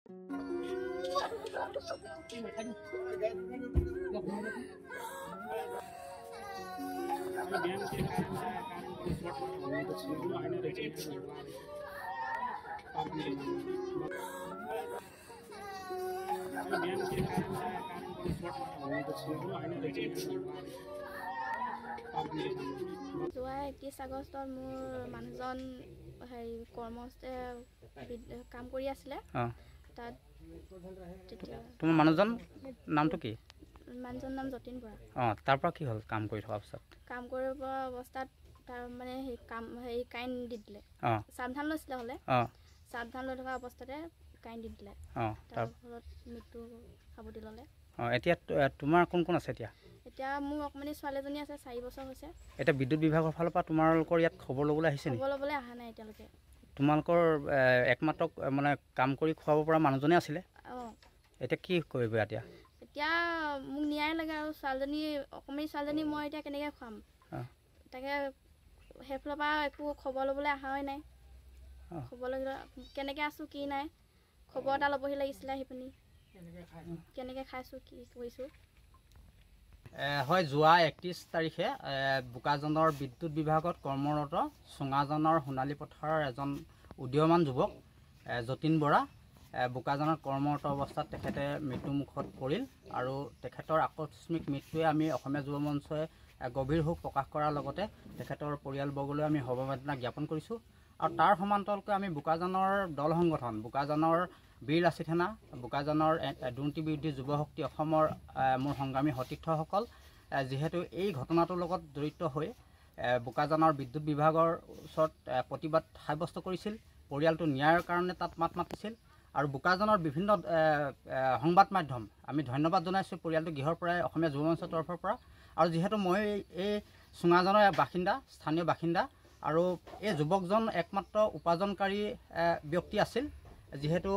যোৱা 31 আগষ্টত মোৰ মানুহজন হেৰি কৰ্মস্থলীতে কাম কৰি আছিলে। তাত তোমাৰ মানুহজন নামটো কি? মানুহজন নাম যতীন বৰা। তাৰ পৰা কি হ'ল কাম কৰি থকা অৱস্থাত? কাম কৰিব অৱস্থাত তাৰ মানে হেৰি কাৰেণ্ট দি দিলে। সাৱধান লৈছিলে হ'লে সাৱধান লৈ থকা অৱস্থাতে কাৰেণ্ট দি দিলে। তাৰ ফলত মৃত্যু সাৱটি ল'লে। এতিয়া তোমাৰ কোন কোন আছে এতিয়া? এতিয়া মোৰ অকমানি ছোৱালীজনী আছে, 4 বছৰ হৈছে। এতিয়া বিদ্যুৎ বিভাগৰ ফালৰ পৰা তোমালোকৰ ইয়াত খবৰ ল'বলৈ আহিছে নেকি? খবৰ ল'বলৈ অহা নাই এতিয়ালৈকে। তোমালোকৰ একমাত্ৰ মানে কাম কৰি খুৱাব পৰা মানুহজনে আছিলে? এতিয়া কি কৰিব এতিয়া? এতিয়া মোক ন্যায় লাগে আৰু ছোৱালীজনী অকমানি ছোৱালীজনী মই এতিয়া কেনেকৈ খুৱাম? তাকে সেইফালৰ পৰা একো খবৰ ল'বলৈ অহাই নাই। খবৰ লৈ কেনেকৈ আছোঁ কি নাই খবৰ এটা ল'বহি লাগিছিলে। আহি পিনি কেনেকৈ খাইছোঁ কি কৰিছোঁ। হয়, যোৱা 31 তাৰিখে বোকাজানৰ বিদ্যুৎ বিভাগত কৰ্মৰত চুঙাজানৰ সোণালী পথাৰৰ এজন উদীয়মান যুৱক যতীন বৰা বোকাজানত কৰ্মৰত অৱস্থাত তেখেতে মৃত্যুমুখত পৰিল। আৰু তেখেতৰ আকস্মিক মৃত্যুৱে আমি অসমীয়া যুৱ মঞ্চই গভীৰ শোক প্ৰকাশ কৰাৰ লগতে তেখেতৰ পৰিয়ালবৰ্গলৈ আমি সমবেদনা জ্ঞাপন কৰিছোঁ। আৰু তাৰ সমান্তৰালকৈ আমি বোকাজানৰ দল সংগঠন, বোকাজানৰ বীৰ লাচিত সেনা, বোকাজানৰ দুৰ্নীতি বিৰোধী যুৱ শক্তি অসমৰ মোৰ সংগ্ৰামী সতীৰ্থসকল যিহেতু এই ঘটনাটোৰ লগত জড়িত হৈ বোকাজানৰ বিদ্যুৎ বিভাগৰ ওচৰত প্ৰতিবাদ সাব্যস্ত কৰিছিল। পৰিয়ালটো ন্যায়ৰ কাৰণে তাত মাত মাতিছিল। আৰু বোকাজানৰ বিভিন্ন সংবাদ মাধ্যম আমি ধন্যবাদ জনাইছোঁ পৰিয়ালটো গৃহৰ পৰাই অসমীয়া যুৱ মঞ্চৰ তৰফৰ পৰা। আৰু যিহেতু মই এই চুঙাজানৰ বাসিন্দা, স্থানীয় বাসিন্দা, আৰু এই যুৱকজন একমাত্ৰ উপাৰ্জনকাৰী ব্যক্তি আছিল। যিহেতু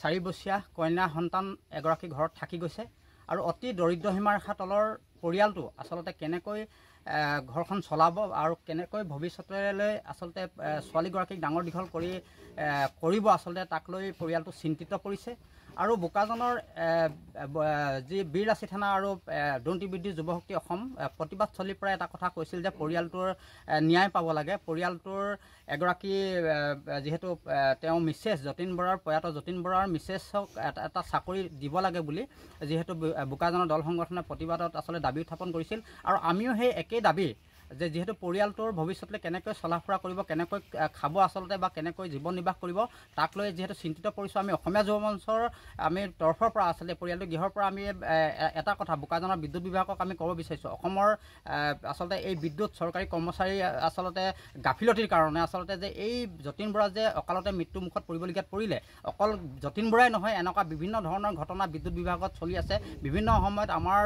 4 বছৰীয়া কন্যা সন্তান এগৰাকী ঘৰত থাকি গৈছে। আৰু অতি দৰিদ্ৰ সীমাৰেখা তলৰ পৰিয়ালটো আচলতে কেনেকৈ ঘৰখন চলাব আৰু কেনেকৈ ভৱিষ্যতলৈ আচলতে ছোৱালীগৰাকীক ডাঙৰ দীঘল কৰিব আচলতে তাক লৈ পৰিয়ালটো চিন্তিত পৰিছে। আৰু বোকাজানৰ যি বীৰ লাচিত সেনা আৰু দুৰ্নীতি বিৰোধী যুৱ শক্তি অসম প্ৰতিবাদস্থলীৰ পৰা এটা কথা কৈছিল যে পৰিয়ালটোৰ ন্যায় পাব লাগে। পৰিয়ালটোৰ এগৰাকী যিহেতু তেওঁ মিছেছ যতীন বৰাৰ প্ৰয়াত যতীন বৰাৰ মিছেছক এটা চাকৰি দিব লাগে বুলি যিহেতু বোকাজানৰ দল সংগঠনে প্ৰতিবাদত আচলতে দাবী উত্থাপন কৰিছিল। আৰু আমিও সেই একেই দাবী যে যিহেতু পৰিয়ালটোৰ ভৱিষ্যতলৈ কেনেকৈ চলা ফুৰা কৰিব, কেনেকৈ খাব আচলতে বা কেনেকৈ জীৱন নিৰ্বাহ কৰিব তাক লৈ যিহেতু চিন্তিত পৰিছোঁ। আমি অসমীয়া যুৱ মঞ্চৰ আমি তৰফৰ পৰা আচলতে পৰিয়ালটো গৃহৰ পৰা আমি এটা কথা বোকাজানৰ বিদ্যুৎ বিভাগক আমি ক'ব বিচাৰিছোঁ। অসমৰ আচলতে এই বিদ্যুৎ চৰকাৰী কৰ্মচাৰী আচলতে গাফিলতিৰ কাৰণে আচলতে যে এই যতীন বৰা যে অকালতে মৃত্যুমুখত পৰিবলগীয়াত পৰিলে, অকল যতীন বৰাই নহয়, এনেকুৱা বিভিন্ন ধৰণৰ ঘটনা বিদ্যুৎ বিভাগত চলি আছে। বিভিন্ন সময়ত আমাৰ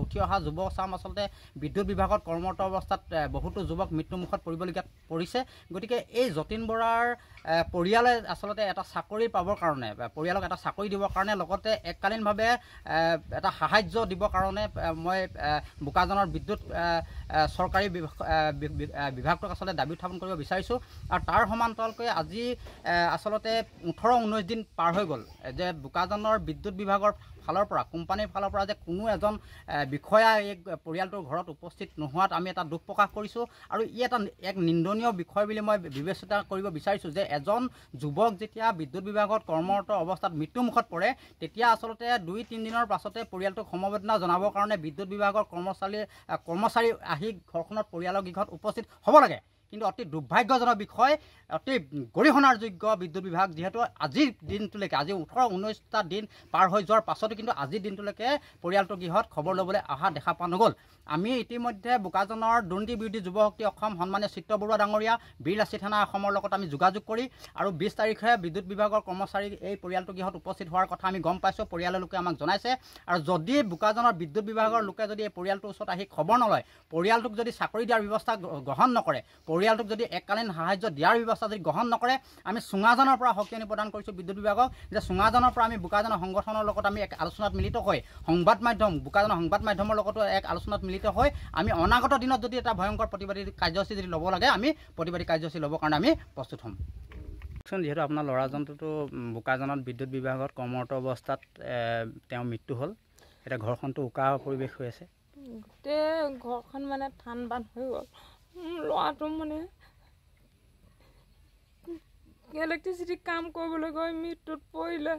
উঠি অহা যুৱ চাম আচলতে বিদ্যুৎ বিভাগত কৰ্মৰত অৱস্থাত বহুতো যুৱক মৃত্যুমুখত পৰিবলগীয়াত পৰিছে। গতিকে এই যতীন বৰাৰ পৰিয়ালে আচলতে এটা চাকৰি পাবৰ কাৰণে, পৰিয়ালক এটা চাকৰি দিবৰ কাৰণে, লগতে এককালীনভাৱে এটা সাহায্য দিবৰ কাৰণে মই বোকাজানৰ বিদ্যুৎ চৰকাৰী বিভাগটোক আচলতে দাবী উত্থাপন কৰিব বিচাৰিছোঁ। আৰু তাৰ সমান্তৰালকৈ আজি আচলতে 18-19 দিন পাৰ হৈ গ'ল যে বোকাজানৰ বিদ্যুৎ বিভাগৰ ফালৰ পৰা, কোম্পানীৰ ফালৰ পৰা যে কোনো এজন বিষয়া এই পৰিয়ালটোৰ ঘৰত উপস্থিত নোহোৱাত আমি এটা দুখ প্ৰকাশ কৰিছোঁ। আৰু ই এক নিন্দনীয় বিষয় বুলি মই বিবেচনা কৰিব বিচাৰিছোঁ যে এজন যুৱক যেতিয়া বিদ্যুৎ বিভাগত কৰ্মৰত অৱস্থাত মৃত্যুমুখত পৰে তেতিয়া আচলতে 2-3 দিনৰ পাছতে পৰিয়ালটোক সমবেদনা জনাবৰ কাৰণে বিদ্যুৎ বিভাগৰ কৰ্মচাৰী আহি ঘৰখনত পৰিয়ালৰ গৃহত উপস্থিত হ'ব লাগে। কিন্তু অতি দুৰ্ভাগ্যজনক বিষয়, অতি গৰিহণাৰ যোগ্য বিদ্যুৎ বিভাগ যিহেতু আজিৰ দিনটোলৈকে, আজি 18-19টা দিন পাৰ হৈ যোৱাৰ পাছতো কিন্তু আজিৰ দিনটোলৈকে পৰিয়ালটোৰ গৃহত খবৰ ল'বলৈ অহা দেখা পোৱা নগ'ল। আমি ইতিমধ্যে বোকাজানৰ দুৰ্নীতি বিৰোধী যুৱ শক্তি অসম সন্মানীয় চিত্ৰ বৰুৱা ডাঙৰীয়া, বীৰ লাচিত সেনা অসমৰ লগত আমি যোগাযোগ কৰি আৰু 20 তাৰিখে বিদ্যুৎ বিভাগৰ কৰ্মচাৰী এই পৰিয়ালটোৰ গৃহত উপস্থিত হোৱাৰ কথা আমি গম পাইছোঁ। পৰিয়ালৰ লোকে আমাক জনাইছে। আৰু যদি বোকাজানৰ বিদ্যুৎ বিভাগৰ লোকে যদি এই পৰিয়ালটোৰ ওচৰত আহি খবৰ নলয়, পৰিয়ালটোক যদি চাকৰি দিয়াৰ ব্যৱস্থা গ্ৰহণ নকৰে, পৰিয়ালটোক যদি এককালীন সাহায্য দিয়াৰ ব্যৱস্থা যদি গ্ৰহণ নকৰে, আমি চুঙাজানৰ পৰা সকিয়নি প্ৰদান কৰিছোঁ বিদ্যুৎ বিভাগক যে চুঙাজানৰ পৰা আমি বোকাজানৰ সংগঠনৰ লগত আমি এক আলোচনাত মিলিত হৈ সংবাদ মাধ্যম, বোকাজানৰ সংবাদ মাধ্যমৰ লগতো এক আলোচনাত মিলিত হৈ আমি অনাগত দিনত যদি এটা ভয়ংকৰ প্ৰতিবাদী কাৰ্যসূচী যদি ল'ব লাগে, আমি প্ৰতিবাদী কাৰ্যসূচী ল'বৰ কাৰণে আমি প্ৰস্তুত হ'ম। যিহেতু আপোনাৰ ল'ৰাজনটোতো বোকাজানত বিদ্যুৎ বিভাগত কৰ্মৰত অৱস্থাত তেওঁৰ মৃত্যু হ'ল এতিয়া ঘৰখনটো উকা পৰিৱেশ হৈ আছে গোটেই ঘৰখন মানে ঠান বান হৈ গ'ল ল'ৰাটো মানে ইলেক্ট্ৰিচিটি কাম কৰিবলৈ গৈ মৃত্যুত পৰিলে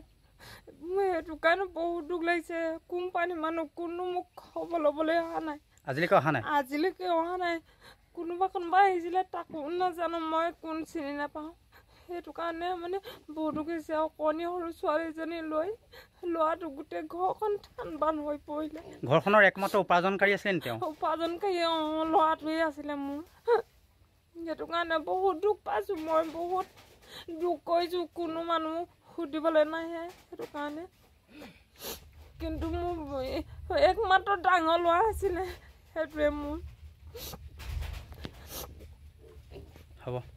সেইটো কাৰণে বহুত দুখ লাগিছে কোম্পানী মানুহ কোনো মোক খবৰ ল'বলৈ অহা নাই আজিলৈকে অহা নাই কোনোবা আহিছিলে তাকো নাজানো মই কোন চিনি নাপাওঁ সেইটো কাৰণে মানে বহুত দুখ হৈছে আৰু কণী সৰু ছোৱালীজনী লৈ ল'ৰাটো গোটেই ঘৰখন ঠান বান হৈ পৰিলে ঘৰখনৰ একমাত্ৰ উপাৰ্জনকাৰী আছিলে তেওঁ উপাৰ্জনকাৰী ল'ৰাটোৱে আছিলে মোৰ সেইটো কাৰণে বহুত দুখ পাইছোঁ মই বহুত দুখ কৰিছোঁ কোনো মানুহ সুধিবলৈ নাহে সেইটো কাৰণে কিন্তু মোৰ একমাত্ৰ ডাঙৰ ল'ৰা আছিলে সেইটোৱে মোৰ হ'ব